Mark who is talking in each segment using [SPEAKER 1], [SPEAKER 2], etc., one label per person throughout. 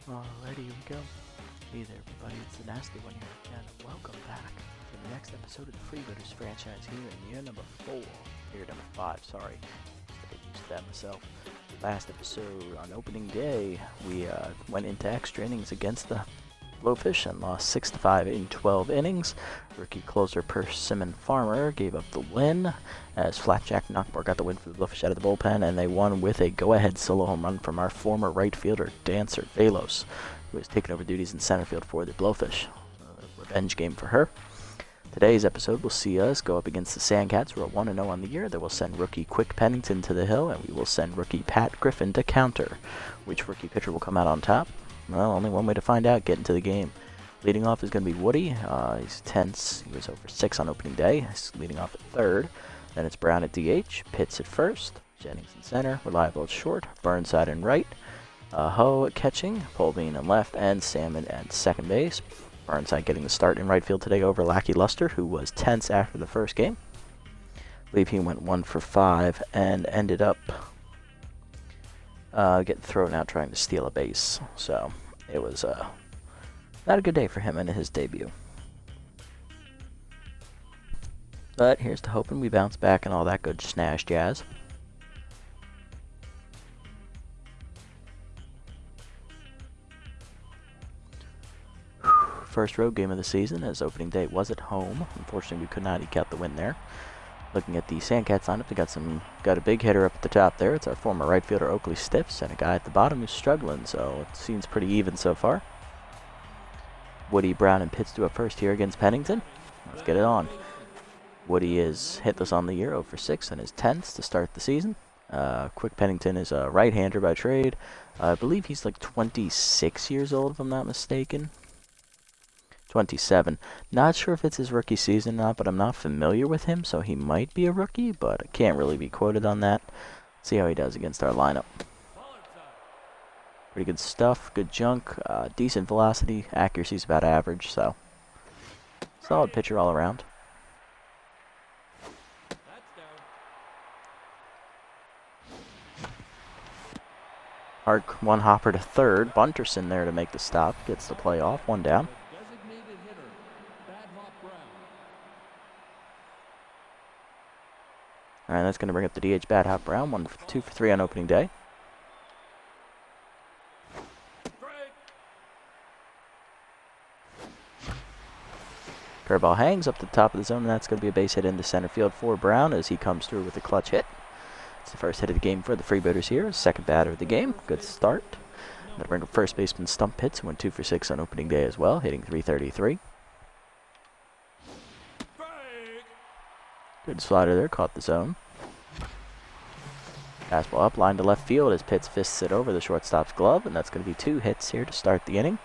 [SPEAKER 1] Alrighty, here we go. Hey there everybody, it's the Nasty One here, and welcome back to the next episode of the Freebooters franchise here in year number 4. Year number 5, sorry. Just to get used to that myself. Last episode, on opening day, we went into extra innings against the Blowfish and lost 6-5 in 12 innings. Rookie closer Persimmon Farmer gave up the win as Flatjack Knockmore got the win for the Blowfish out of the bullpen, and they won with a go-ahead solo home run from our former right fielder Dancer Velos, who has taken over duties in center field for the Blowfish. A revenge game for her. Today's episode will see us go up against the Sandcats, who are 1-0 on the year. They will send rookie Quick Pennington to the hill, and we will send rookie Pat Griffin to counter. Which rookie pitcher will come out on top? Well, only one way to find out. Get into the game. Leading off is going to be Woody. He's tense. He was over 6 on opening day. He's leading off at third. Then it's Brown at DH. Pitts at first. Jennings in center. Reliable at short. Burnside in right. Ho at catching. Polveen in left. And Salmon at second base. Burnside getting the start in right field today over Lackey Luster, who was tense after the first game. I believe he went 1 for 5 and ended up getting thrown out trying to steal a base. So it was not a good day for him in his debut. But here's to hoping we bounce back and all that good snash jazz. First road game of the season, as opening day was at home. Unfortunately, we could not eke out the win there. Looking at the Sandcats lineup, they got a big hitter up at the top there. It's our former right fielder Oakley Stips, and a guy at the bottom who's struggling, so it seems pretty even so far. Woody, Brown, and Pitts do up first here against Pennington. Let's get it on. Woody is hitless on the year, 0 for 6, and is tense to start the season. Quick Pennington is a right-hander by trade. I believe he's like 26 years old, if I'm not mistaken. 27. Not sure if it's his rookie season or not, but I'm not familiar with him, so he might be a rookie, but I can't really be quoted on that. See how he does against our lineup. Pretty good stuff, good junk, decent velocity, accuracy's about average, so solid pitcher all around. Hard one hopper to third, Bunterson there to make the stop, gets the play off, 1 down. Alright, that's going to bring up the DH Bad Hop Brown, 2 for 3 on opening day. Curveball hangs up the top of the zone, and that's going to be a base hit into center field for Brown as he comes through with a clutch hit. It's the first hit of the game for the Freebooters here, second batter of the game. Good start. Going to bring up first baseman Stump Pitts, who went 2 for 6 on opening day as well, hitting .333. Good slider there, caught the zone. Fastball up, line to left field as Pitts fists it over the shortstop's glove, and that's going to be 2 hits here to start the inning.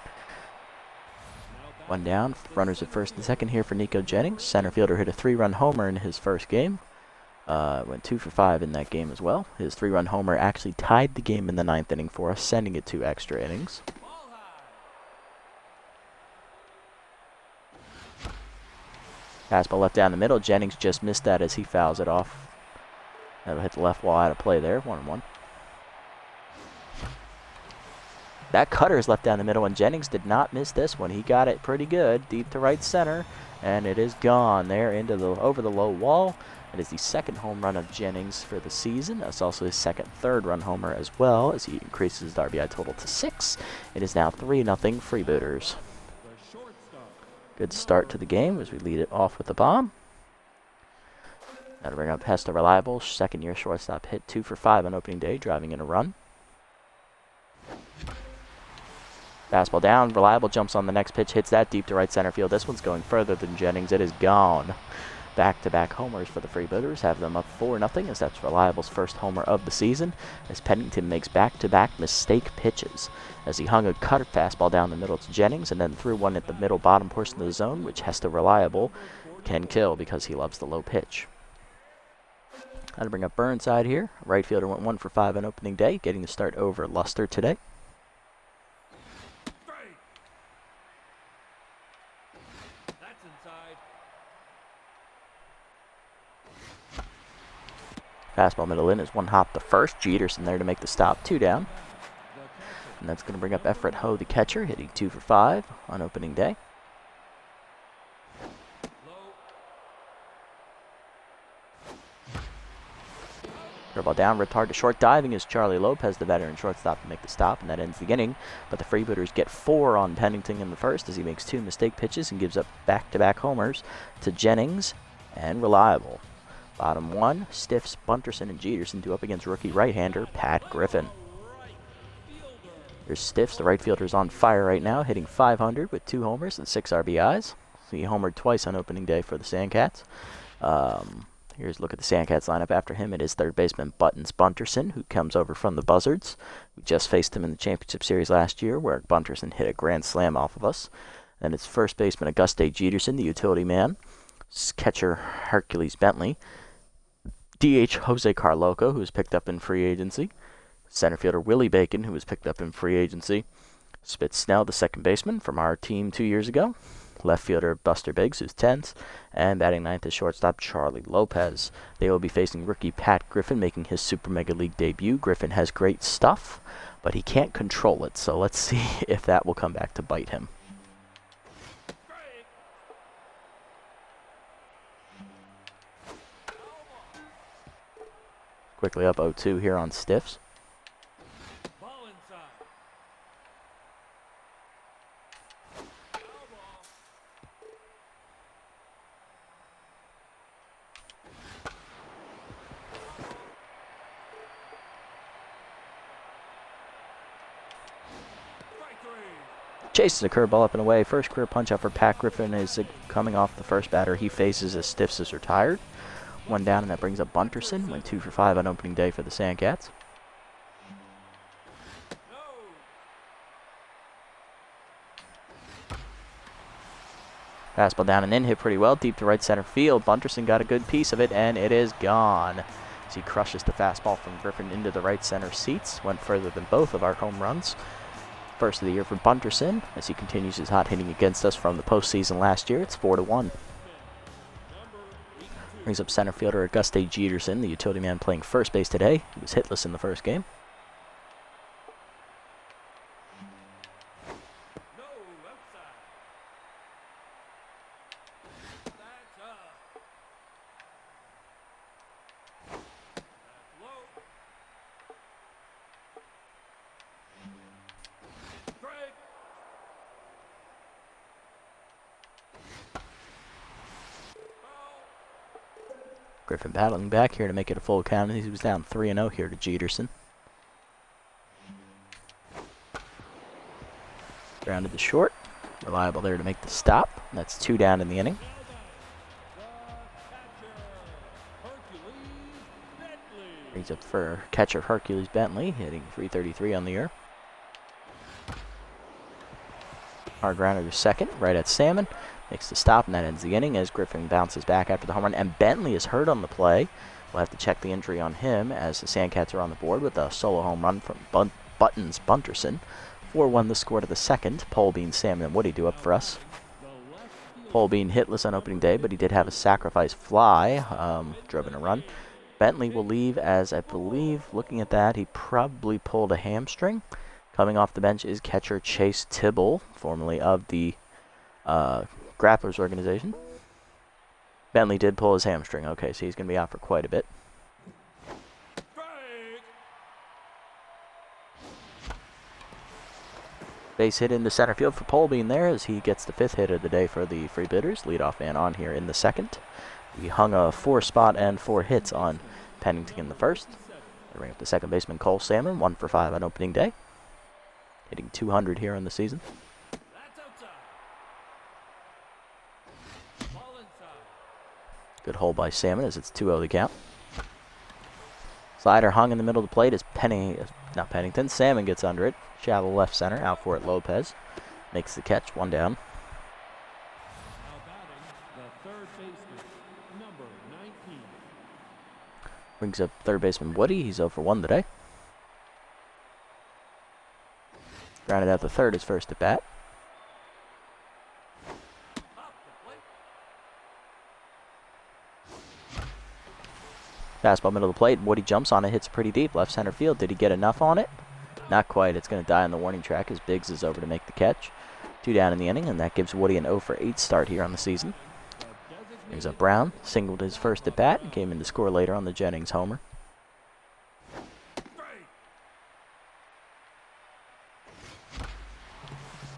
[SPEAKER 1] 1 down, runners at first and second here for Nico Jennings. Center fielder hit a 3-run homer in his first game. Went 2 for 5 in that game as well. His 3-run homer actually tied the game in the 9th inning for us, sending it to extra innings. Fastball left down the middle. Jennings just missed that as he fouls it off. That'll hit the left wall out of play there. 1-1. That cutter is left down the middle, and Jennings did not miss this one. He got it pretty good, deep to right center, and it is gone there over the low wall. It is the second home run of Jennings for the season. That's also his second third-run homer as well, as he increases his RBI total to 6. It is now 3-0 Freebooters. Good start to the game as we lead it off with a bomb. That'll bring up Hester Reliable, second-year shortstop, hit 2 for 5 on opening day, driving in a run. Fastball down, Reliable jumps on the next pitch, hits that deep to right center field. This one's going further than Jennings. It is gone. Back-to-back homers for the Freebooters, have them up 4-0, as that's Reliable's first homer of the season, as Pennington makes back-to-back mistake pitches, as he hung a cutter fastball down the middle to Jennings and then threw one at the middle bottom portion of the zone, which Hester Reliable can kill because he loves the low pitch. I'll bring up Burnside here. Right fielder went 1 for 5 on opening day, getting the start over Luster today. Fastball middle in is 1 hop the first. Jeterson there to make the stop, 2 down. And that's going to bring up Everett Ho, the catcher, hitting 2 for 5 on opening day. Curveball down, ripped hard to short. Diving is Charlie Lopez, the veteran shortstop, to make the stop, and that ends the inning. But the Freebooters get 4 on Pennington in the first as he makes 2 mistake pitches and gives up back-to-back homers to Jennings and Reliable. Bottom 1, Stiffs, Bunterson, and Jeterson do up against rookie right-hander Pat Griffin. Here's Stiffs, the right fielder, is on fire right now, hitting .500 with 2 homers and 6 RBIs. So he homered twice on opening day for the Sandcats. Here's a look at the Sandcats lineup. After him, it is third baseman Buttons Bunterson, who comes over from the Buzzards. We just faced him in the championship series last year, where Bunterson hit a grand slam off of us. Then it's first baseman Auguste Jeterson, the utility man. Catcher Hercules Bentley. DH Jose Carloco, who was picked up in free agency. Center fielder Willie Bacon, who was picked up in free agency. Spitz Snell, the second baseman from our team 2 years ago. Left fielder Buster Biggs, who's 10th, and batting ninth is shortstop Charlie Lopez. They will be facing rookie Pat Griffin, making his Super Mega League debut. Griffin has great stuff, but he can't control it, so let's see if that will come back to bite him. Quickly up 0-2 here on Stiffs. Chases a curveball up and away. First career punch-up for Pat Griffin is coming off the first batter he faces as Stiffs is retired. 1 down, and that brings up Bunterson. Went 2 for 5 on opening day for the Sandcats. Fastball down and in, hit pretty well, deep to right center field. Bunterson got a good piece of it, and it is gone. As he crushes the fastball from Griffin into the right center seats. Went further than both of our home runs. First of the year for Bunterson, as he continues his hot hitting against us from the postseason last year. It's 4-1. Brings up center fielder Auguste Jeterson, the utility man playing first base today. He was hitless in the first game. Griffin battling back here to make it a full count. He was down 3-0 here to Jeterson. Grounded to short. Reliable there to make the stop. That's 2 down in the inning. Brings up for catcher Hercules Bentley, hitting .333 on the year. Hard grounder to second, right at Salmon. Makes the stop, and that ends the inning as Griffin bounces back after the home run. And Bentley is hurt on the play. We'll have to check the injury on him as the Sandcats are on the board with a solo home run from Buttons Bunterson. 4-1 the score to the second. Polbean, Salmon, and Woody do up for us. Polbean hitless on opening day, but he did have a sacrifice fly, driven a run. Bentley will leave as, I believe, looking at that, he probably pulled a hamstring. Coming off the bench is catcher Chase Tibble, formerly of the Grapplers organization. Bentley did pull his hamstring. Okay, so he's going to be out for quite a bit. Base hit into center field for Polbean there as he gets the 5th hit of the day for the Freebooters. Leadoff man on here in the second. We hung a 4-spot and 4 hits on Pennington in the first. They bring up the second baseman Cole Salmon, 1 for 5 on opening day. Hitting .200 here in the season. Good hole by Salmon as it's 2-0 the count. Slider hung in the middle of the plate as not Pennington. Salmon gets under it. Shallow left center. Out for it Lopez. Makes the catch. 1 down. Brings up third baseman Woody. He's 0 for 1 today. Grounded out the third his first at bat. Fastball middle of the plate. Woody jumps on it, hits pretty deep. Left center field. Did he get enough on it? Not quite. It's going to die on the warning track as Biggs is over to make the catch. 2 down in the inning, and that gives Woody an 0 for 8 start here on the season. Brings up Brown. Singled his first at bat and came in to score later on the Jennings homer.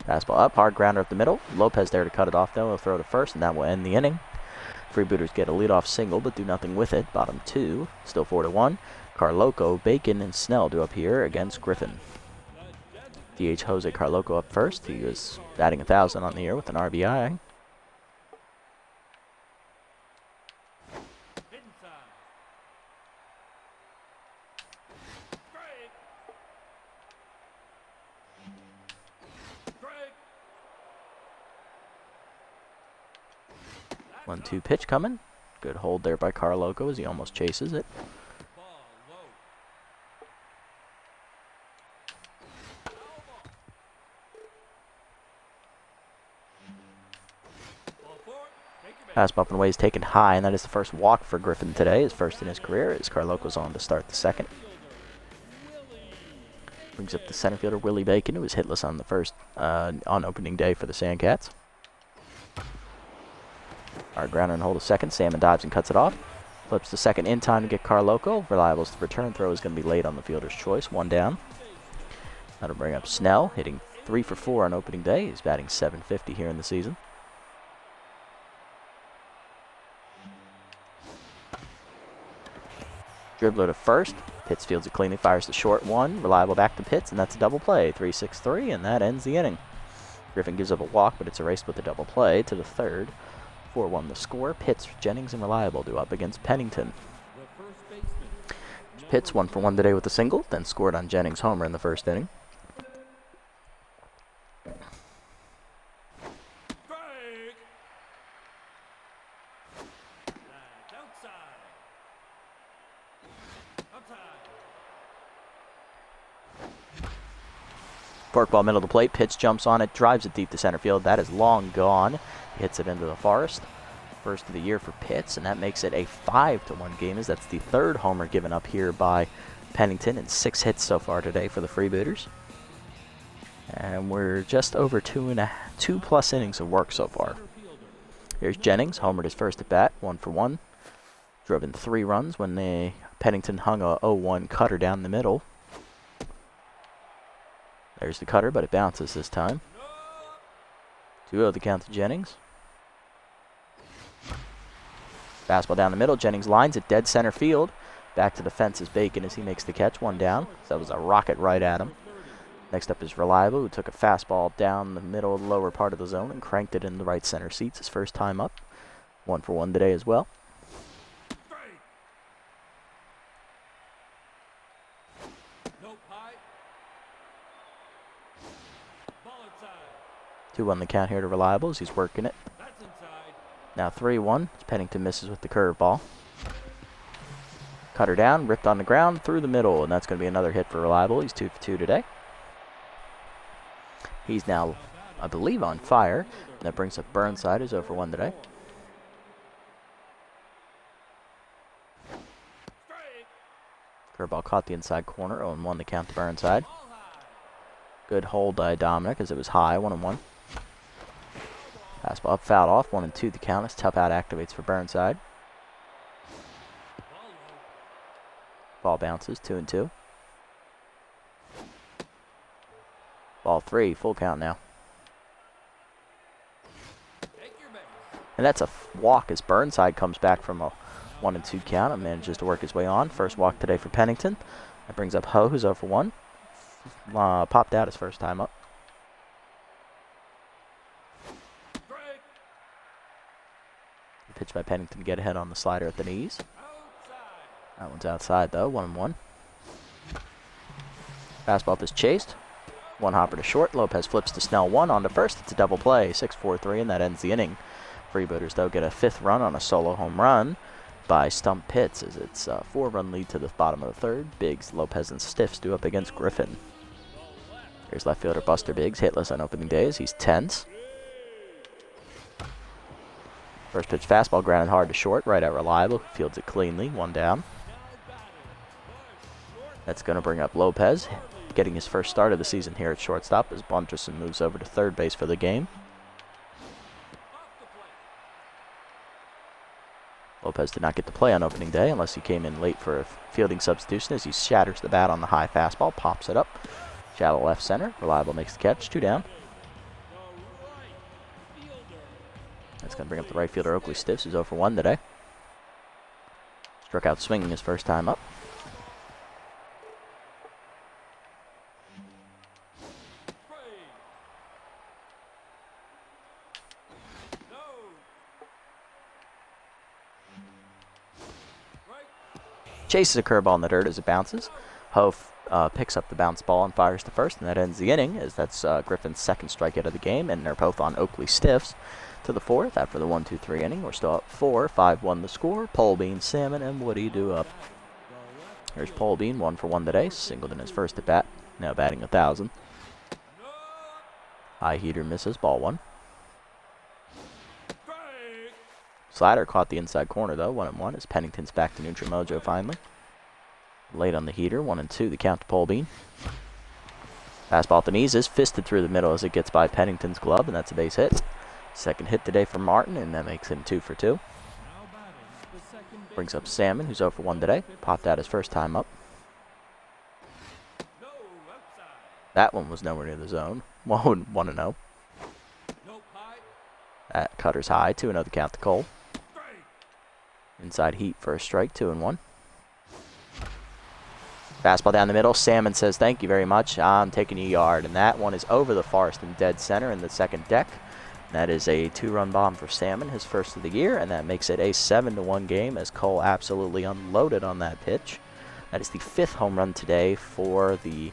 [SPEAKER 1] Fastball up, hard grounder up the middle. Lopez there to cut it off, though. He'll throw to first, and that will end the inning. Freebooters get a leadoff single, but do nothing with it. Bottom 2, still 4-1. Carloco, Bacon, and Snell do up here against Griffin. DH Jose Carloco up first. He was batting 1,000 on the year with an RBI. One-two pitch coming. Good hold there by Carloco as he almost chases it. Fastball up and away is taken high, and that is the first walk for Griffin today, his first in his career, as Carloco's on to start the second. Brings up the center fielder, Willie Bacon, who was hitless on the first, on opening day for the Sandcats. Hard grounder and hold a second. Salmon dives and cuts it off. Flips the second in time to get Carloco. Reliable's return throw is going to be late on the fielder's choice. 1 down. That'll bring up Snell, hitting 3 for 4 on opening day. He's batting .750 here in the season. Dribbler to first. Pitts fields it cleanly, fires the short one. Reliable back to Pitts, and that's a double play. 3-6-3, and that ends the inning. Griffin gives up a walk, but it's erased with a double play to the third. 4-1 the score. Pitts, Jennings, and Reliable do up against Pennington. Pitts 1 for 1 today with a single, then scored on Jennings' homer in the first inning. Forkball middle of the plate. Pitts jumps on it, drives it deep to center field. That is long gone. He hits it into the forest. First of the year for Pitts, and that makes it a 5-1 game, as that's the third homer given up here by Pennington, and 6 hits so far today for the Freebooters. And we're just over 2+ innings of work so far. Here's Jennings, homered his first at bat, 1 for 1. Drove in 3 runs when Pennington hung a 0-1 cutter down the middle. There's the cutter, but it bounces this time. 2-0 the count to Jennings. Fastball down the middle. Jennings lines it dead center field. Back to the fence is Bacon as he makes the catch. 1 down. So that was a rocket right at him. Next up is Reliable, who took a fastball down the middle, lower part of the zone and cranked it in the right center seats his first time up. 1 for 1 today as well. Two on the count here to Reliable as he's working it. Now 3-1. Pennington misses with the curveball. Cutter down, ripped on the ground, through the middle, and that's going to be another hit for Reliable. He's 2 for 2 today. He's now, I believe, on fire. And that brings up Burnside, who's 0 for 1 today. Curveball caught the inside corner. 0-1 the count to Burnside. Good hold by Dominic as it was high. 1-1. Fastball up, fouled off. 1-2 the count as tough out activates for Burnside. Ball bounces. 2-2. Ball 3, full count now. And that's a walk as Burnside comes back from a 1-2 count and manages to work his way on. First walk today for Pennington. That brings up Ho, who's 0 for 1. Popped out his first time up. Pitch by Pennington to get ahead on the slider at the knees. That one's outside though. 1-1. Fastball is chased. 1 hopper to short. Lopez flips to Snell 1 on to first. It's a double play. 6-4-3, and that ends the inning. Freebooters though get a 5th run on a solo home run by Stump Pitts as it's a 4-run lead to the bottom of the 3rd. Biggs, Lopez, and Stiffs do up against Griffin. Here's left fielder Buster Biggs, hitless on opening days. He's tense. First pitch fastball grounded hard to short, right at Reliable. Fields it cleanly, 1 down. That's going to bring up Lopez. getting his first start of the season here at shortstop as Bunterson moves over to third base for the game. Lopez did not get to play on opening day unless he came in late for a fielding substitution as he shatters the bat on the high fastball, pops it up. Shallow left center. Reliable makes the catch. 2 down. That's going to bring up the right fielder, Oakley Stiffs, who's 0 for 1 today. Struck out swinging his first time up. Chases a curveball in the dirt as it bounces. Hof picks up the bounce ball and fires to first, and that ends the inning, as that's Griffin's second strikeout of the game, and they're both on Oakley Stiffs. To the 4th, after the 1-2-3 inning, we're still up 4, 5-1 the score. Polbean, Salmon, and Woody do up. Here's Polbean, 1 for 1 today, singled in his first at bat, now batting 1,000. High heater misses, ball 1. Slider caught the inside corner, though, 1-1, as Pennington's back to neutral mojo finally. Late on the heater, 1-2, the count to Polbean. Fastball at the knees is fisted through the middle as it gets by Pennington's glove, and that's a base hit. Second hit today for Martin, and that makes him 2 for 2. Brings up Salmon, who's 0 for 1 today. Popped out his first time up. That one was nowhere near the zone. 1-0. That cutter's high, 2-0 the count to Cole. Inside heat for a strike, 2-1. Fastball down the middle. Salmon says, "Thank you very much. I'm taking a yard." And that one is over the forest in dead center in the second deck. That is a 2-run bomb for Salmon, his first of the year, and that makes it a 7-1 game as Cole absolutely unloaded on that pitch. That is the 5th home run today for the,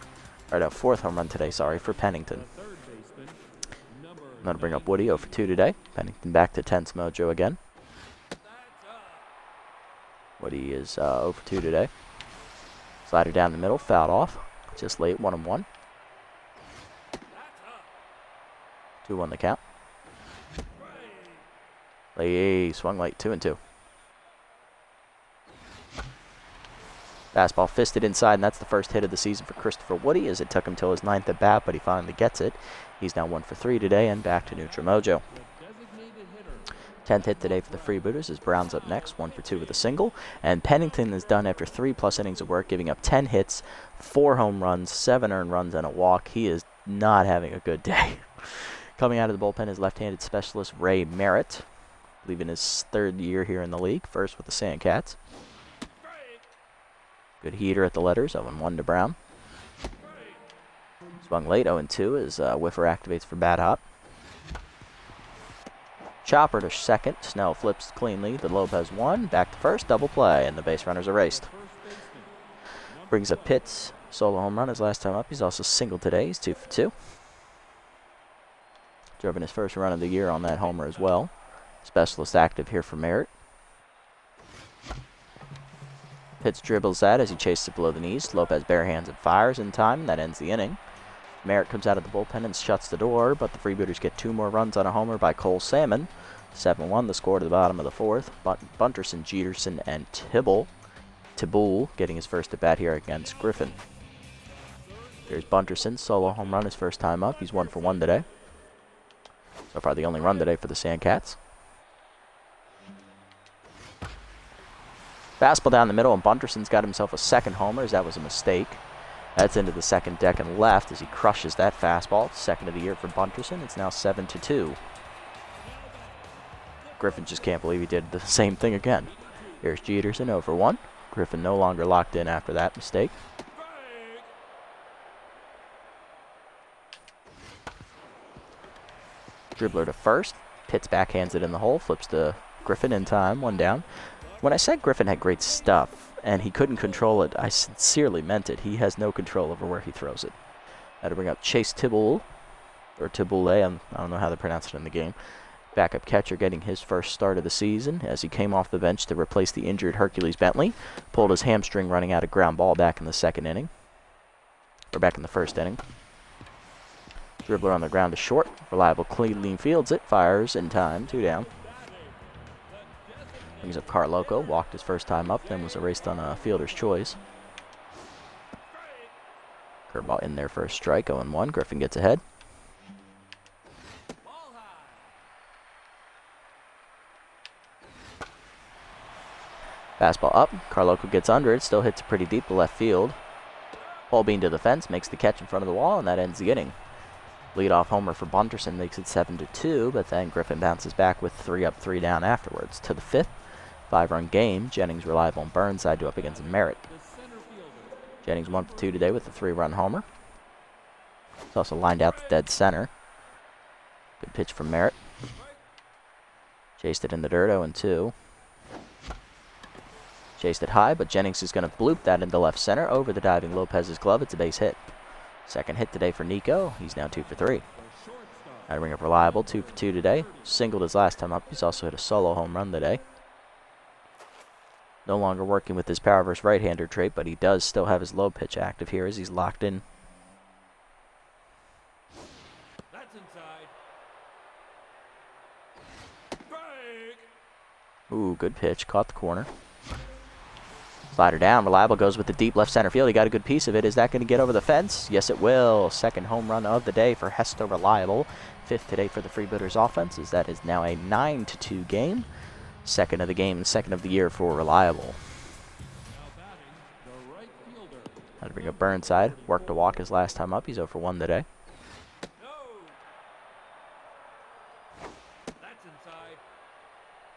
[SPEAKER 1] or no, 4th home run today, sorry, for Pennington. I'm going to bring up Woody, 0 for 2 today. Pennington back to tense mojo again. Woody is 0 for 2 today. Slider down the middle, fouled off. Just late, 1-1. 2-1 the count. Swung late, 2-2. Fastball fisted inside, and that's the first hit of the season for Christopher Woody, as it took him till his 9th at bat, but he finally gets it. He's now 1 for 3 today and back to neutral mojo. 10th hit today for the Freebooters as Brown's up next, 1 for 2 with a single. And Pennington is done after 3+ innings of work, giving up 10 hits, 4 home runs, 7 earned runs, and a walk. He is not having a good day. Coming out of the bullpen is left-handed specialist Ray Merritt, leaving his 3rd year here in the league, first with the Sandcats. Good heater at the letters, 0-1 to Brown. Swung late, 0-2 as Whiffer activates for bat hop. Chopper to second. Snell flips cleanly. The Lopez 1. Back to first. Double play, and the base runner's erased. Brings up Pitts. Solo home run his last time up. He's also singled today. He's 2 for 2. Driven his first run of the year on that homer as well. Specialist active here for Merritt. Pitts dribbles that as he chases it below the knees. Lopez barehands and fires in time, and that ends the inning. Merritt comes out of the bullpen and shuts the door, but the Freebooters get 2 more runs on a homer by Cole Salmon. 7-1 the score to the bottom of the 4th. Bunterson, Jeterson, and Tibull getting his first at bat here against Griffin. Here's Bunterson, solo home run his first time up. He's 1 for 1 today. So far the only run today for the Sandcats. Fastball down the middle, and Bunterson's got himself a second homer, as that was a mistake. That's into the second deck and left as he crushes that fastball. Second of the year for Bunterson. It's now 7-2. Griffin just can't believe he did the same thing again. Here's Jeterson, 0 for 1. Griffin no longer locked in after that mistake. Dribbler to first. Pitts backhands it in the hole. Flips to Griffin in time. 1 down. When I said Griffin had great stuff and he couldn't control it, I sincerely meant it. He has no control over where he throws it. That'll bring up Chase Tibull, or Tibulle, I don't know how they pronounce it in the game. Backup catcher getting his first start of the season as he came off the bench to replace the injured Hercules Bentley. Pulled his hamstring running out a ground ball back in the second inning. Or back in the first inning. Dribbler on the ground to short. Reliable clean fields it. Fires in time. 2 down. Brings up Carloco. Walked his first time up, then was erased on a fielder's choice. Curveball in there for a strike, 0-1. Griffin gets ahead. Fastball up. Carloco gets under it. Still hits pretty deep to left field. Ball bean to the fence. Makes the catch in front of the wall, and that ends the inning. Leadoff homer for Bunterson makes it 7-2, but then Griffin bounces back with 3 up, 3 down afterwards. To the 5th, 5-run game. Jennings reliable on Burnside to up against Merritt. Jennings 1 for 2 today with a 3-run homer. He's also lined out to dead center. Good pitch from Merritt. Chased it in the dirt, 0-2. Chased it high, but Jennings is going to bloop that into left center over the diving Lopez's glove. It's a base hit. Second hit today for Nico. He's now 2 for 3. Now to bring up reliable, 2 for 2 today. Singled his last time up. He's also hit a solo home run today. No longer working with his power versus right-hander trait, but he does still have his low pitch active here as he's locked in.
[SPEAKER 2] That's inside.
[SPEAKER 1] Ooh, good pitch. Caught the corner. Slider down. Reliable goes with the deep left center field. He got a good piece of it. Is that going to get over the fence? Yes, it will. Second home run of the day for Hester Reliable. 5th today for the Freebooters offense, as that is now a 9-2 game. Second of the game and second of the year for Reliable. Had to bring up Burnside. Worked to walk his last time up. He's 0 for 1 today.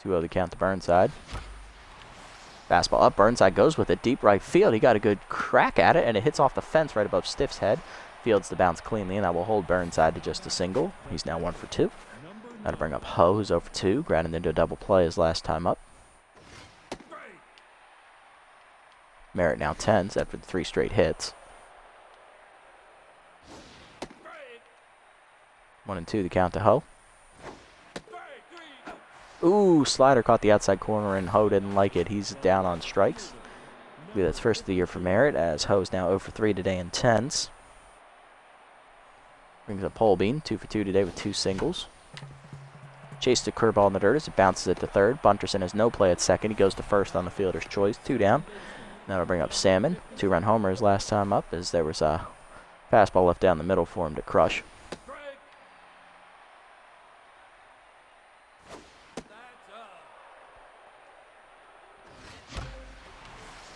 [SPEAKER 1] 2-0 the count to Burnside. Fastball up. Burnside goes with it. Deep right field. He got a good crack at it, and it hits off the fence right above Stiff's head. Fields the bounce cleanly, and that will hold Burnside to just a single. He's now 1 for 2. That'll bring up Ho, who's 0 for 2. Grounded into a double play his last time up. Merritt now 10s after the 3 straight hits. 1-2 the count to Ho. Ooh, slider caught the outside corner, and Ho didn't like it. He's down on strikes. I believe that's first of the year for Merritt, as Ho's now 0 for 3 today in 10s. Brings up Holbein, 2 for 2 today with 2 singles. Chased a curveball in the dirt as it bounces it to third. Bunterson has no play at second. He goes to first on the fielder's choice, 2 down. Now we'll bring up Salmon. 2-run homer his last time up, as there was a fastball left down the middle for him to crush.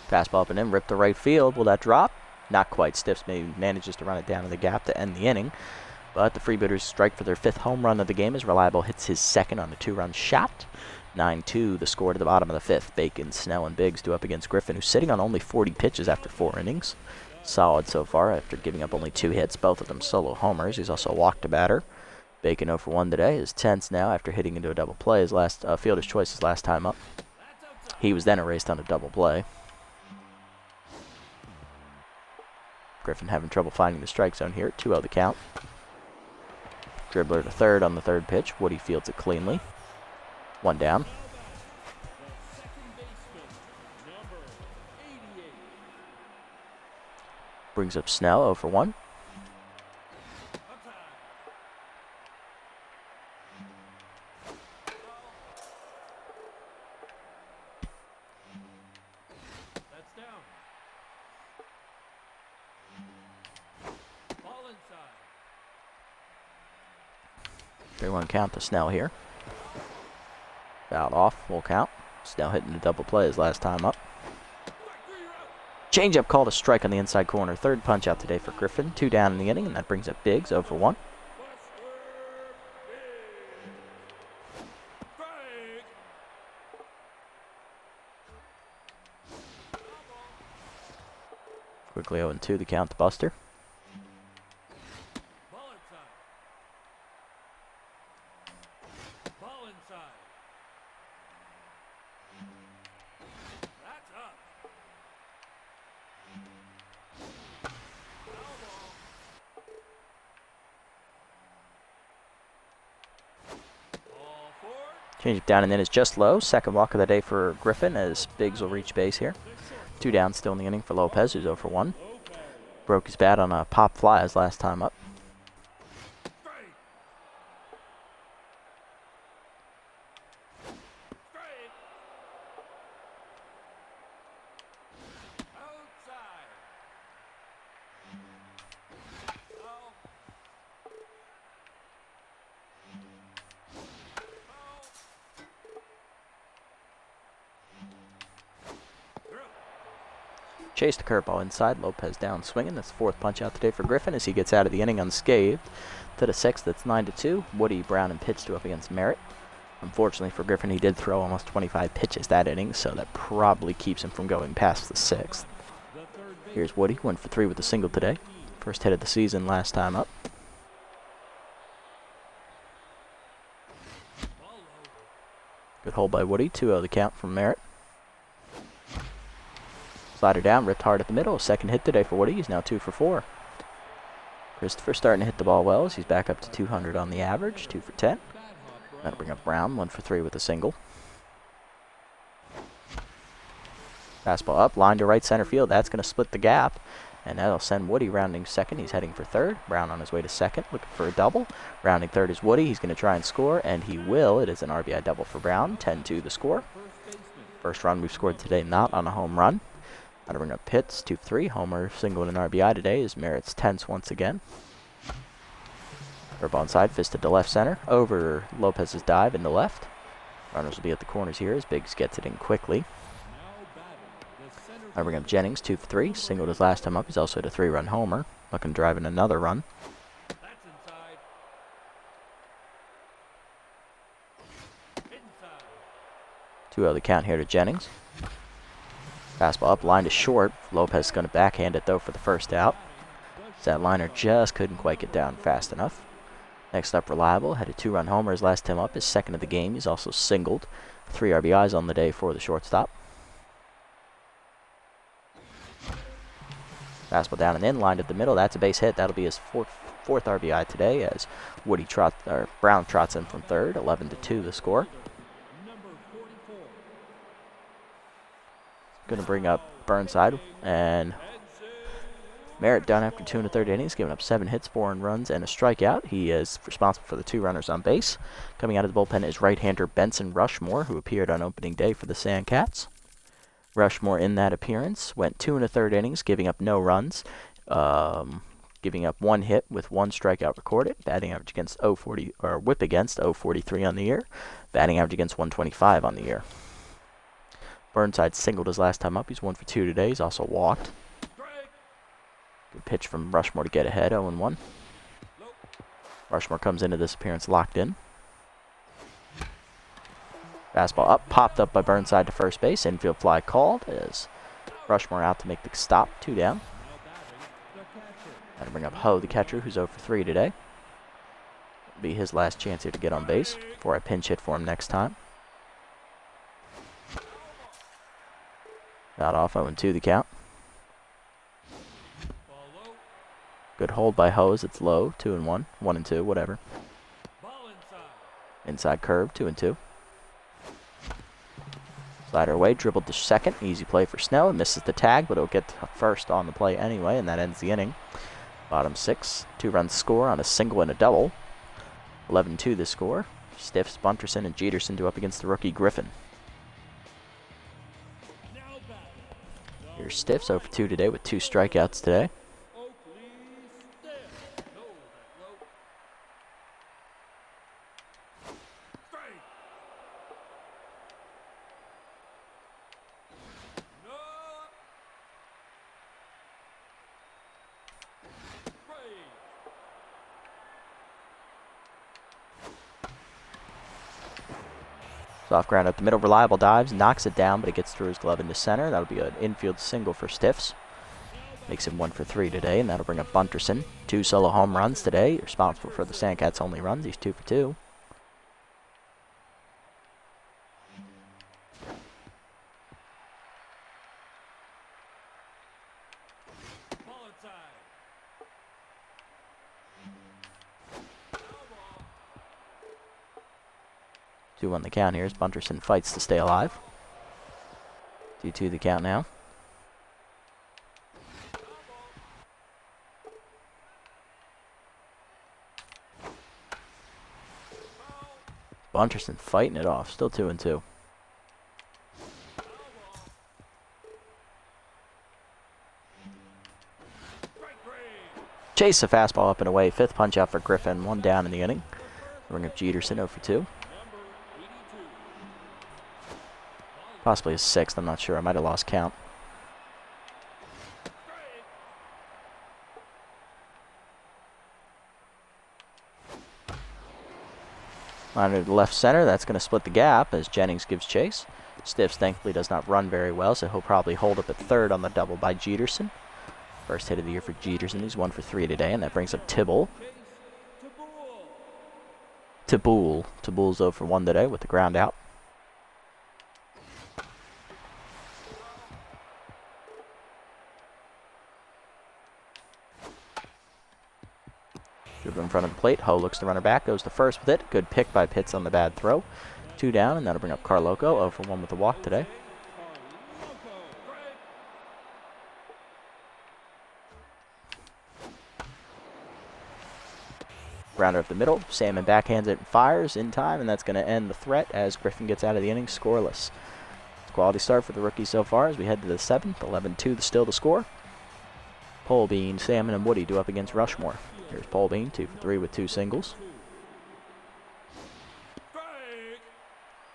[SPEAKER 1] Fastball up and in, ripped to right field. Will that drop? Not quite. Stiffs manages to run it down in the gap to end the inning. But the Freebooters strike for their 5th home run of the game as Reliable hits his second on the 2-run shot. 9-2 the score to the bottom of the 5th. Bacon, Snell, and Biggs do up against Griffin, who's sitting on only 40 pitches after 4 innings. Solid so far after giving up only 2 hits, both of them solo homers. He's also walked a batter. Bacon 0 for 1 today is 10s now after hitting into a double play. His last fielder's choice his last time up. He was then erased on a double play. Griffin having trouble finding the strike zone here at 2-0 the count. Dribbler to third on the 3rd pitch. Woody fields it cleanly. 1 down. Brings up Snell, 0 for 1.
[SPEAKER 2] That's down.
[SPEAKER 1] 3-1 count to Snell here. Fouled off, full count. Snell hitting the double play his last time up. Changeup called a strike on the inside corner. 3rd punch out today for Griffin. 2 down in the inning, and that brings up Biggs, 0 for 1. Quickly 0-2 the count to Buster. Change it down and in is just low. 2nd walk of the day for Griffin as Biggs will reach base here. 2 down still in the inning for Lopez, who's 0 for 1. Broke his bat on a pop fly his last time up. chase the curveball inside. Lopez down swinging. That's the fourth punch out today for Griffin as he gets out of the inning unscathed. To the sixth, that's 9-2. Woody, Brown, and Pitts up against Merritt. Unfortunately for Griffin, he did throw almost 25 pitches that inning, so that probably keeps him from going past the sixth. Here's Woody, 1 for 3 with a single today. First hit of the season last time up. Good hold by Woody, 2-0 the count from Merritt. Slider down, ripped hard at the middle. Second hit today for Woody. He's now 2 for 4. Christopher starting to hit the ball well as he's back up to 200 on the average, 2 for 10. That'll bring up Brown, 1 for 3 with a single. Fastball up, line to right center field. That's going to split the gap, and that'll send Woody rounding second. He's heading for third. Brown on his way to second, looking for a double. Rounding third is Woody. He's going to try and score, and he will. It is an RBI double for Brown, 10-2 the score. First run we've scored today, not on a home run. That'll bring up Pitts, 2 for 3. Homer, single, and an RBI today as Merritt's tense once again. Curveball inside, fisted to left center. Over Lopez's dive in the left. Runners will be at the corners here as Biggs gets it in quickly. I bring up Jennings, 2 for 3. Singled his last time up. He's also at a 3-run homer. Looking to drive in another run. 2-0 the count here to Jennings. Fastball up, line to short. Lopez is going to backhand it, though, for the first out. That liner just couldn't quite get down fast enough. Next up, Reliable. Had a 2-run homer his last time up. His second of the game. He's also singled. 3 RBIs on the day for the shortstop. Fastball down and in, lined at the middle. That's a base hit. That'll be his fourth RBI today as Brown trots in from third. 11-2 the score. Going to bring up Burnside, and Merritt done after 2 1/3 innings, giving up 7 hits, 4 earned runs, and a strikeout. He is responsible for the 2 runners on base. Coming out of the bullpen is right-hander Benson Rushmore, who appeared on opening day for the Sandcats. Rushmore in that appearance went 2 1/3 innings, giving up no runs, giving up 1 hit with 1 strikeout recorded. Batting average against whip against 0.43 on the year. Batting average against 125 on the year. Burnside singled his last time up. He's 1 for 2 today. He's also walked. Good pitch from Rushmore to get ahead, 0-1. Rushmore comes into this appearance locked in. Fastball up, popped up by Burnside to first base. Infield fly called as Rushmore out to make the stop, 2 down. That'll bring up Ho, the catcher, who's 0 for 3 today. It'll be his last chance here to get on base before I pinch hit for him next time. Got off, 0-2 the count. Good hold by Ho as it's low, 2-1, 1-2, whatever. Inside curve, 2-2. Slider away, dribbled to second. Easy play for Snell. It misses the tag, but it'll get to first on the play anyway, and that ends the inning. Bottom 6, 2-run score on a single and a double. 11-2 the score. Stiffs, Bunterson, and Jeterson do up against the rookie Griffin. Here's Stiffs, 0 for 2 today with 2 strikeouts today. Soft ground up the middle, Reliable dives, knocks it down, but it gets through his glove into center. That'll be an infield single for Stiffs. Makes him 1 for 3 today, and that'll bring up Bunterson. 2 solo home runs today, responsible for the Sandcats' only runs. He's 2 for 2. Two on the count here as Bunterson fights to stay alive. 2-2 the count now. Bunterson fighting it off, still 2-2. Chase a fastball up and away. 5th punch out for Griffin. 1 down in the inning. Bring up Jeterson, 0 for 2. Possibly a 6th, I'm not sure. I might have lost count. Under the left center, that's going to split the gap as Jennings gives chase. Stiffs thankfully does not run very well, so he'll probably hold up at third on the double by Jeterson. First hit of the year for Jeterson. He's 1 for 3 today, and that brings up Tibble. Tibble's 0 for 1 today with the ground out. Dribble in front of the plate. Ho looks to runner back, goes to first with it. Good pick by Pitts on the bad throw. 2 down, and that'll bring up Carloco. 0 for 1 with the walk today. Grounder up the middle. Salmon backhands it and fires in time, and that's going to end the threat as Griffin gets out of the inning scoreless. Quality start for the rookies so far as we head to the 7th. 11-2 still the score. Polbean, Salmon, and Woody do up against Rushmore. Here's Polbean, 2 for 3 with 2 singles.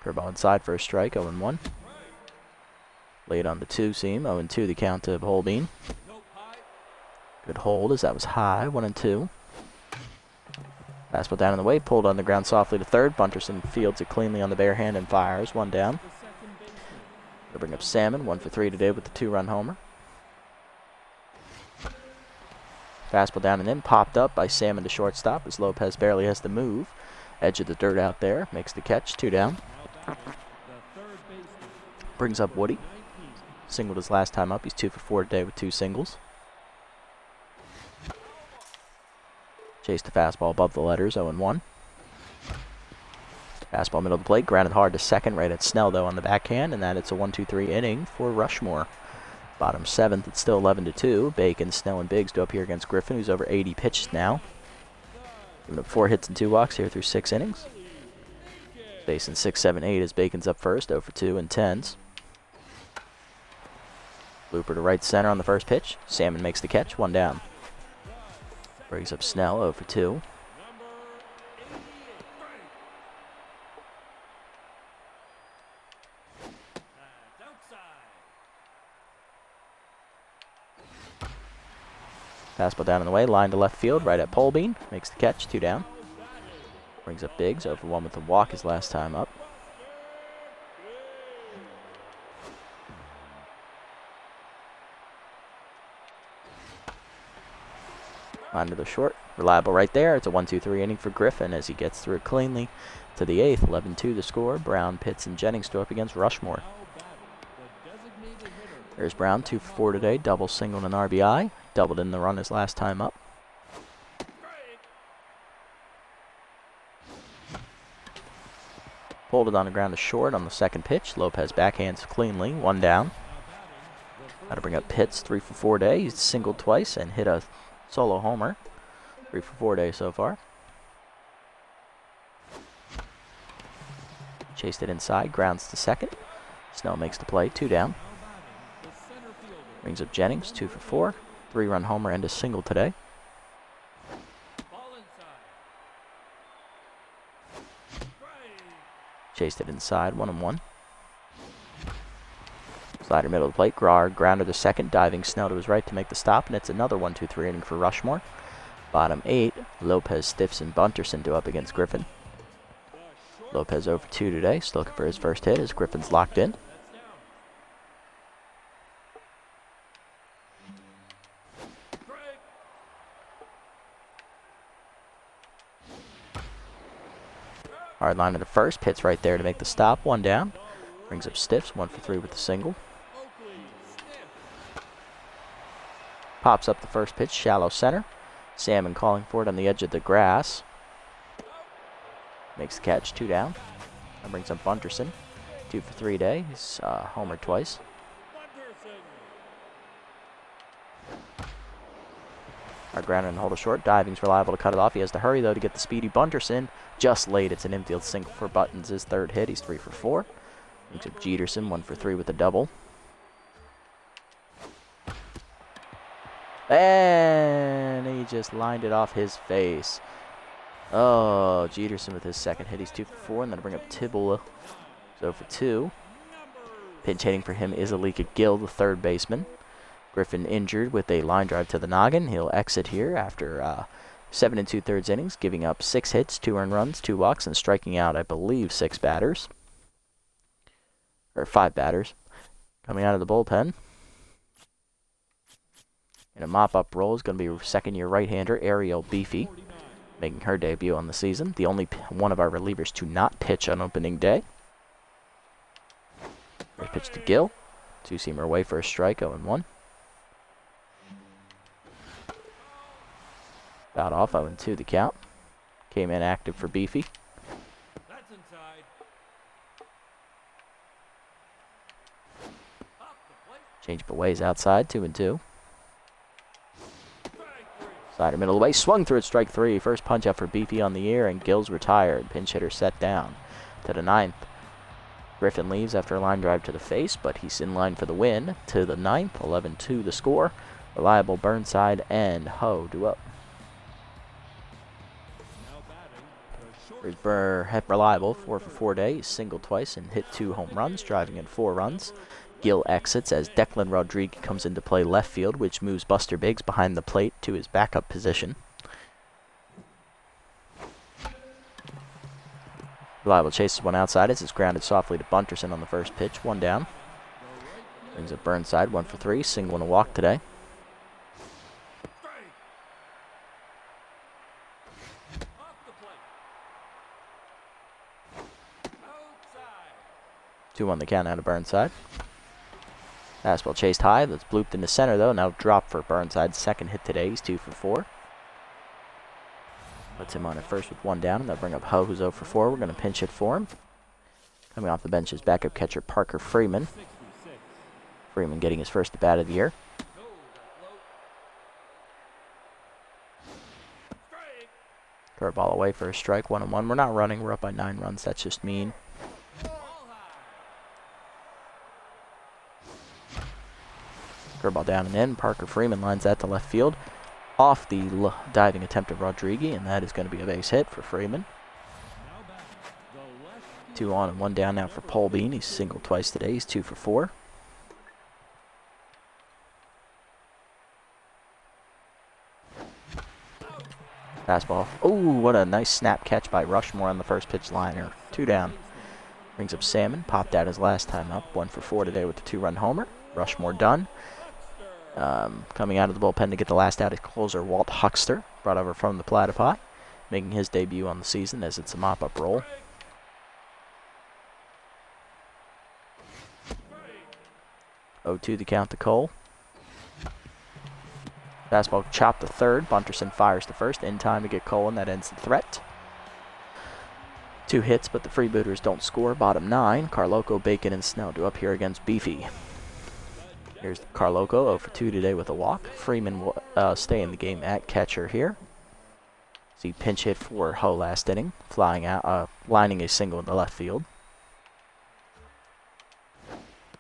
[SPEAKER 1] Curveball inside for a strike, 0-1. Late on the 2-seam, 0-2 the count to Polbean. Good hold as that was high, 1-2. Fastball down in the way, pulled on the ground softly to third. Bunterson fields it cleanly on the bare hand and fires, 1 down. They'll bring up Salmon, 1 for 3 today with the 2-run homer. Fastball down and in, popped up by Salmon to shortstop as Lopez barely has to move. Edge of the dirt out there, makes the catch, 2 down. Brings up Woody. Singled his last time up, he's 2 for 4 today with 2 singles. Chase the fastball above the letters, 0-1. Fastball middle of the plate, grounded hard to second, right at Snell though on the backhand, and that it's a 1-2-3 inning for Rushmore. Bottom 7th, it's still 11-2. Bacon, Snell, and Biggs go up here against Griffin, who's over 80 pitches now. Giving up 4 hits and 2 walks here through 6 innings. Facing 6, 7, 8 as Bacon's up first, 0 for 2 and 10s. Looper to right center on the first pitch. Salmon makes the catch, 1 down. Brings up Snell, 0 for 2. Fastball down in the way, line to left field, right at Polbean. Makes the catch, 2 down. Brings up Biggs, 0 for 1 with the walk his last time up. Line to the short. Reliable right there. It's a 1-2-3 inning for Griffin as he gets through it cleanly to the 8th. 11-2 the score. Brown, Pitts, and Jennings go up against Rushmore. There's Brown, 2 for 4 today. Double, single, and RBI. Doubled in the run his last time up. Pulled it on the ground to short on the second pitch. Lopez backhands cleanly. 1 down. That'll bring up Pitts, 3 for 4 today. He's singled twice and hit a solo homer. 3 for 4 days so far. Chased it inside, grounds to second. Snell makes the play, 2 down. Brings up Jennings, 2 for 4. 3-run homer and a single today. Chased it inside, 1-1. Slider middle of the plate, grounder to second, diving Snell to his right to make the stop, and it's another 1-2-3 inning for Rushmore. Bottom 8, Lopez, Stiffs, and Bunterson do up against Griffin. Lopez 0 for 2 today, still looking for his first hit as Griffin's locked in. Hard line to the first, Pitts right there to make the stop, 1 down. Brings up Stiffs, 1 for 3 with the single. Pops up the first pitch, shallow center. Salmon calling for it on the edge of the grass. Makes the catch, 2 down. And brings up Bunterson, 2 for 3 today. He's homered twice. Our grounder and hold a short. Diving's reliable to cut it off. He has to hurry, though, to get the speedy Bunterson. Just late. It's an infield single for Buttons. His 3rd hit. He's 3 for 4. Brings up Jeterson, 1 for 3 with a double. And he just lined it off his face. Oh, Jeterson with his 2nd hit. He's 2 for 4. And then bring up Tibble. 0 for 2. Pinch hitting for him is Alika Gill, the 3rd baseman. Griffin injured with a line drive to the noggin. He'll exit here after 7 2/3 innings, giving up 6 hits, 2 earned runs, 2 walks, and striking out, I believe, 6 batters. Or 5 batters. Coming out of the bullpen. In a mop-up role is going to be second-year right-hander Ariel Beefy, making her debut on the season. The only one of our relievers to not pitch on opening day. First pitch to Gill. Two-seamer away for a strike, 0-1. Fouled off, 0-2 the count. Came in active for Beefy.
[SPEAKER 2] That's inside. Up the plate.
[SPEAKER 1] Change of ways outside, 2-2.
[SPEAKER 2] Strike three.
[SPEAKER 1] Slider middle away, swung through it, strike 3. First punch out for Beefy on the year, and Gill's retired. Pinch hitter set down to the 9th. Griffin leaves after a line drive to the face, but he's in line for the win. To the 9th, 11-2 the score. Reliable Burnside and Ho do up.
[SPEAKER 2] Now batting, the short.
[SPEAKER 1] Here's Burr, reliable, 4 for 4 day. He's singled twice and hit 2 home runs, driving in 4 runs. Gill exits as Declan Rodriguez comes into play left field, which moves Buster Biggs behind the plate to his backup position. Reliable chases one outside as it's grounded softly to Bunterson on the first pitch, 1 down. Brings up Burnside, 1 for 3, single and a walk today.
[SPEAKER 2] Strike. Off the plate. Outside.
[SPEAKER 1] 2-1 the count out of Burnside. Fastball chased high, that's blooped into center though, now drop for Burnside. Second hit today, he's 2 for 4. Puts him on at first with 1 down, and they'll bring up Ho, who's 0 for 4. We're going to pinch hit for him. Coming off the bench is backup catcher Parker Freeman.
[SPEAKER 2] 66.
[SPEAKER 1] Freeman getting his first at-bat of the year.
[SPEAKER 2] Goes afloat. Strike.
[SPEAKER 1] Curveball away for a strike, 1-1. We're not running, we're up by 9 runs, that's just mean.
[SPEAKER 2] Ball high.
[SPEAKER 1] Curveball down and in. Parker Freeman lines that to left field. Off the diving attempt of Rodriguez, and that is going to be a base hit for Freeman.
[SPEAKER 2] Now batting, the left.
[SPEAKER 1] 2 on and 1 down now for Paul Bean. He's singled twice today. He's 2 for 4. Fastball. Oh, what a nice snap catch by Rushmore on the first pitch liner. 2 down. Brings up Salmon. Popped out his last time up. 1 for 4 today with the 2-run homer. Rushmore done. Coming out of the bullpen to get the last out is closer Walt Huckster, brought over from the Platypi, making his debut on the season as it's a mop-up role.
[SPEAKER 2] Strike.
[SPEAKER 1] 0-2 the count to Cole. Fastball chopped to third. Bunterson fires to first in time to get Cole, and that ends the threat. 2 hits, but the Freebooters don't score. Bottom 9. Carloco, Bacon, and Snell do up here against Beefy. Here's Carloco, 0 for 2 today with a walk. Freeman will stay in the game at catcher here. See pinch hit for Ho last inning, flying out, lining a single in the left field.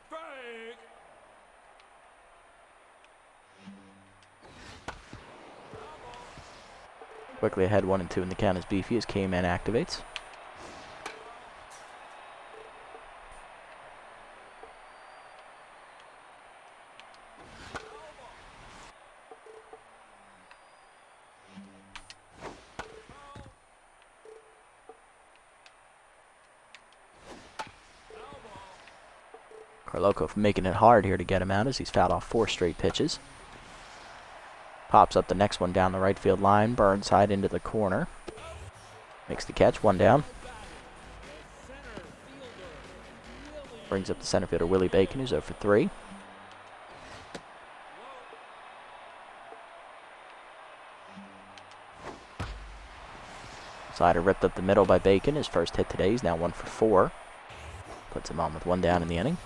[SPEAKER 2] Strike.
[SPEAKER 1] Quickly ahead 1-2 in the count as Beefy as K-Man activates. Carloco making it hard here to get him out as he's fouled off 4 straight pitches. Pops up the next one down the right field line. Burnside into the corner. Makes the catch, 1 down. Brings up the center fielder Willie Bacon, who's 0 for 3. Slider ripped up the middle by Bacon. His first hit today. He's now 1 for 4. Puts him on with 1 down in the inning.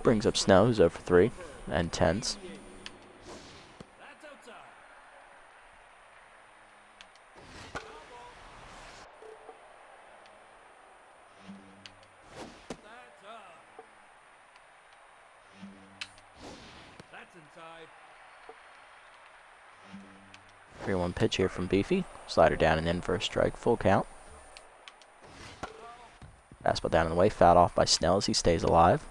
[SPEAKER 1] Brings up Snow, who's 0 for 3, and Tense.
[SPEAKER 2] That's outside. That's up. That's inside.
[SPEAKER 1] 3-1 pitch here from Beefy. Slider down and in for a strike, full count. Fastball down and away, fouled off by Snell as he stays alive.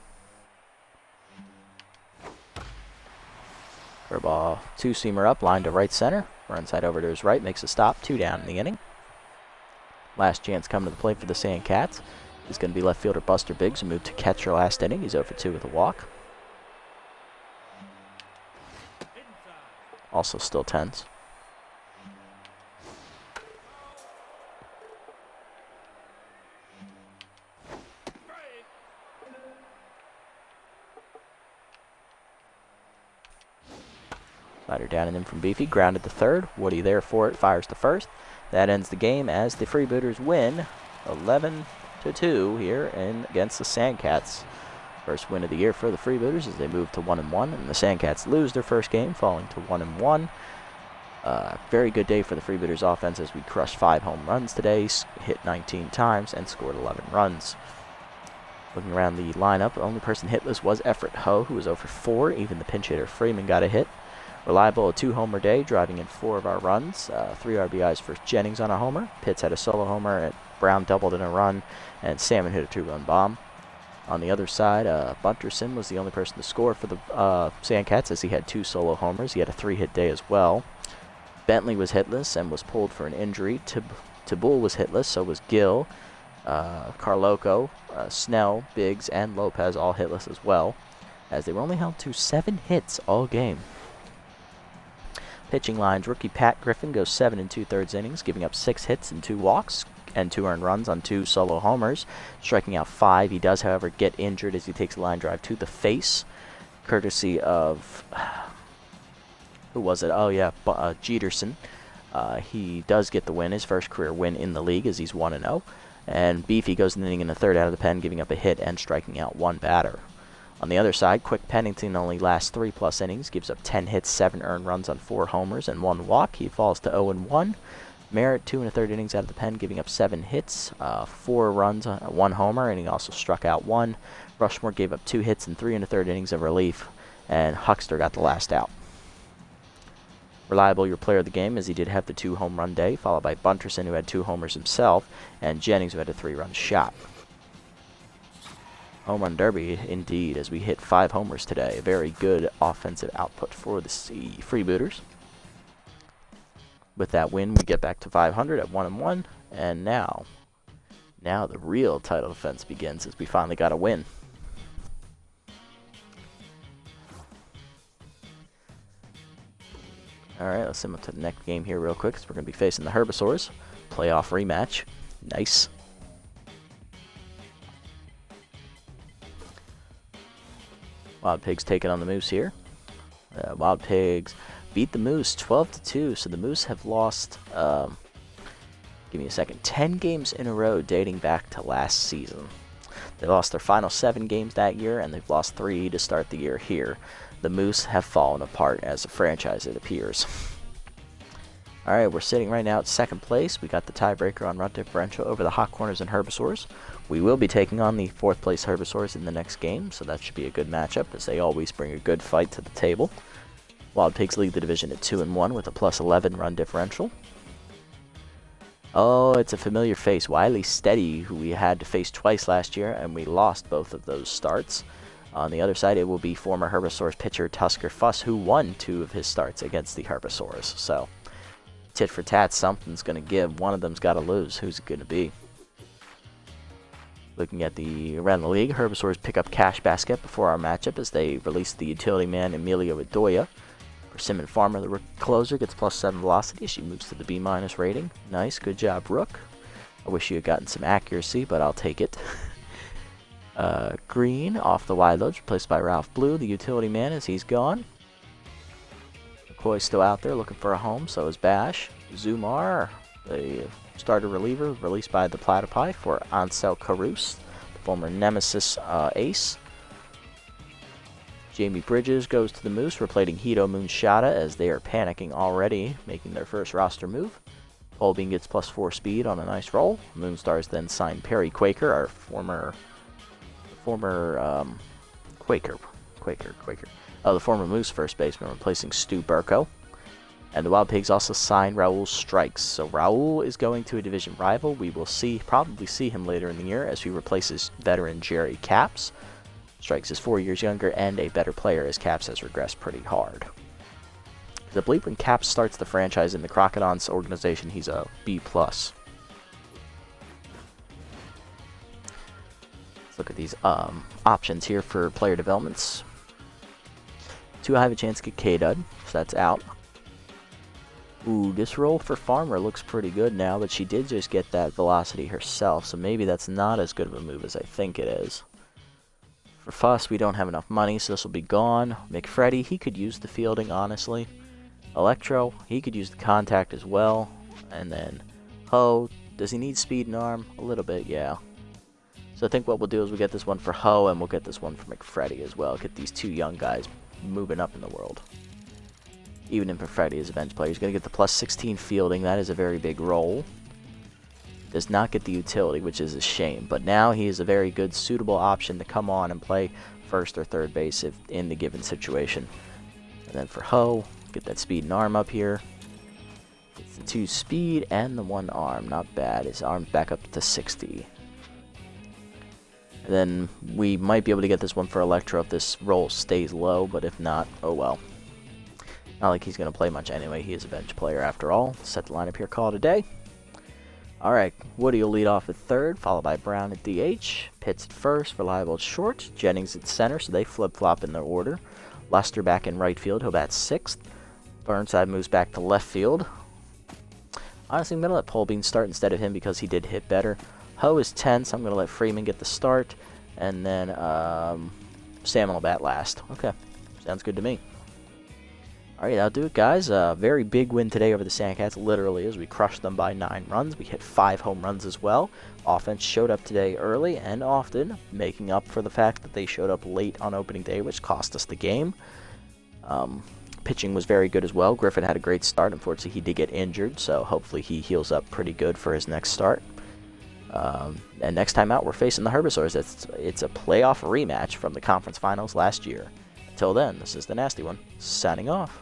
[SPEAKER 1] Curveball, two-seamer up, line to right center. Runs side over to his right, makes a stop. 2 down in the inning. Last chance coming to the plate for the Sandcats is going to be left fielder Buster Biggs, who moved to catcher last inning. He's 0 for 2 with a walk. Also still tense. Slider down and in from Beefy, grounded to third. Woody there for it, fires to first. That ends the game as the Freebooters win 11-2 here against the Sandcats. First win of the year for the Freebooters as they move to 1-1, and the Sandcats lose their first game, falling to 1-1. Very good day for the Freebooters offense as we crushed 5 home runs today, hit 19 times, and scored 11 runs. Looking around the lineup, the only person hitless was Everett Ho, who was 0 for 4. Even the pinch hitter Freeman got a hit. Reliable, a 2-homer day, driving in 4 of our runs. 3 RBIs for Jennings on a homer. Pitts had a solo homer, and Brown doubled in a run, and Salmon hit a 2-run bomb. On the other side, Bunterson was the only person to score for the Sandcats as he had 2 solo homers. He had a 3-hit day as well. Bentley was hitless and was pulled for an injury. Tabul was hitless, so was Gill. Carloco, Snell, Biggs, and Lopez all hitless as well, as they were only held to 7 hits all game. Pitching lines, rookie Pat Griffin goes 7 2/3 innings, giving up 6 hits and 2 walks and 2 earned runs on 2 solo homers, striking out 5. He does, however, get injured as he takes a line drive to the face, courtesy of, who was it? Oh, yeah, Jeterson. He does get the win, his first career win in the league as he's 1-0. And Beefy goes an inning in the third out of the pen, giving up a hit and striking out 1 batter. On the other side, Quick Pennington only lasts 3+ innings, gives up 10 hits, 7 earned runs on 4 homers, and 1 walk. He falls to 0-1. Merritt, 2 1/3 innings out of the pen, giving up 7 hits, 4 runs, 1 homer, and he also struck out 1. Rushmore gave up 2 hits and 3 1/3 innings of relief, and Huckster got the last out. Reliable, your player of the game, as he did have the 2 home run day, followed by Bunterson, who had 2 homers himself, and Jennings, who had a 3-run shot. Home run derby, indeed, as we hit 5 homers today. A very good offensive output for the Freebooters. With that win, we get back to 500 at 1-1, and now the real title defense begins as we finally got a win. Alright, let's sim up to the next game here real quick, because we're going to be facing the Herbisaurs. Playoff rematch. Nice. Wild Pigs taking on the Moose here. Wild Pigs beat the Moose 12-2, so the Moose have lost, give me a second, 10 games in a row dating back to last season. They lost their final 7 games that year, and they've lost 3 to start the year here. The Moose have fallen apart as a franchise, it appears. Alright, we're sitting right now at 2nd place. We got the tiebreaker on run differential over the Hot Corners and Herbisaurs. We will be taking on the 4th place Herbisaurs in the next game, so that should be a good matchup, as they always bring a good fight to the table. Wild Pigs lead the division at 2-1 with a +11 run differential. Oh, it's a familiar face, Wiley Steady, who we had to face twice last year, and we lost both of those starts. On the other side, it will be former Herbisaurs pitcher Tusker Fuss, who won 2 of his starts against the Herbisaurs. So, tit for tat, something's going to give. One of them's got to lose. Who's it going to be? Looking at around the league, Herbisaurs pick up cash basket before our matchup as they release the utility man Emilio Adoya. Persimmon Farmer, the rookie closer, gets +7 velocity. She moves to the B- rating. Nice, good job, Rook. I wish you had gotten some accuracy, but I'll take it. Green off the wide loads, replaced by Ralph Blue, the utility man, as he's gone. McCoy's still out there looking for a home, so is Bash. Zumar, the starter reliever, released by the Platypi for Ansel Carouse, the former Nemesis ace. Jamie Bridges goes to the Moose, replacing Hito Moonshada as they are panicking already, making their first roster move. Colbean gets +4 speed on a nice roll. Moonstars then sign Perry Quaker, our former Quaker. The former Moose first baseman, replacing Stu Burko. And the Wild Pigs also signed Raul Strikes. So Raul is going to a division rival. We will probably see him later in the year as he replaces veteran Jerry Capps. Strikes is 4 years younger and a better player as Capps has regressed pretty hard. 'Cause I believe when Cap starts the franchise in the Crocodons organization, he's a B+. Let's look at these options here for player developments. Too high of a chance to get K-Dud, so that's out. Ooh, this role for Farmer looks pretty good now, but she did just get that velocity herself, so maybe that's not as good of a move as I think it is. For Fuss, we don't have enough money, so this will be gone. McFreddy, he could use the fielding, honestly. Electro, he could use the contact as well. And then Ho, does he need speed and arm? A little bit, yeah. So I think what we'll do is we'll get this one for Ho, and we'll get this one for McFreddy as well. Get these two young guys moving up in the world. Even if McFreddy is a bench player, he's going to get the plus 16 fielding. That is a very big role. Does not get the utility, which is a shame. But now he is a very good, suitable option to come on and play first or third base if in the given situation. And then for Ho, get that speed and arm up here. Gets the 2 speed and the 1 arm. Not bad. His arm's back up to 60. And then we might be able to get this one for Electro if this roll stays low, but if not, oh well. Not like he's going to play much anyway. He is a bench player after all. Set the lineup here, call it a day. Alright, Woody will lead off at third, followed by Brown at DH. Pitts at first, Reliable at short. Jennings at center, so they flip-flop in their order. Lester back in right field, he'll bat 6th. Burnside moves back to left field. Honestly, I'm going to let Polbean start instead of him because he did hit better. Ho is 10, so I'm going to let Freeman get the start. And then Salmon will bat last. Okay, sounds good to me. Alright, that'll do it, guys. Very big win today over the Sandcats, literally, as we crushed them by 9 runs. We hit 5 home runs as well. Offense showed up today early and often, making up for the fact that they showed up late on opening day, which cost us the game. Pitching was very good as well. Griffin had a great start. Unfortunately, he did get injured, so hopefully he heals up pretty good for his next start. And next time out, we're facing the Herbivores. It's a playoff rematch from the conference finals last year. Until then, this is the Nasty One, signing off.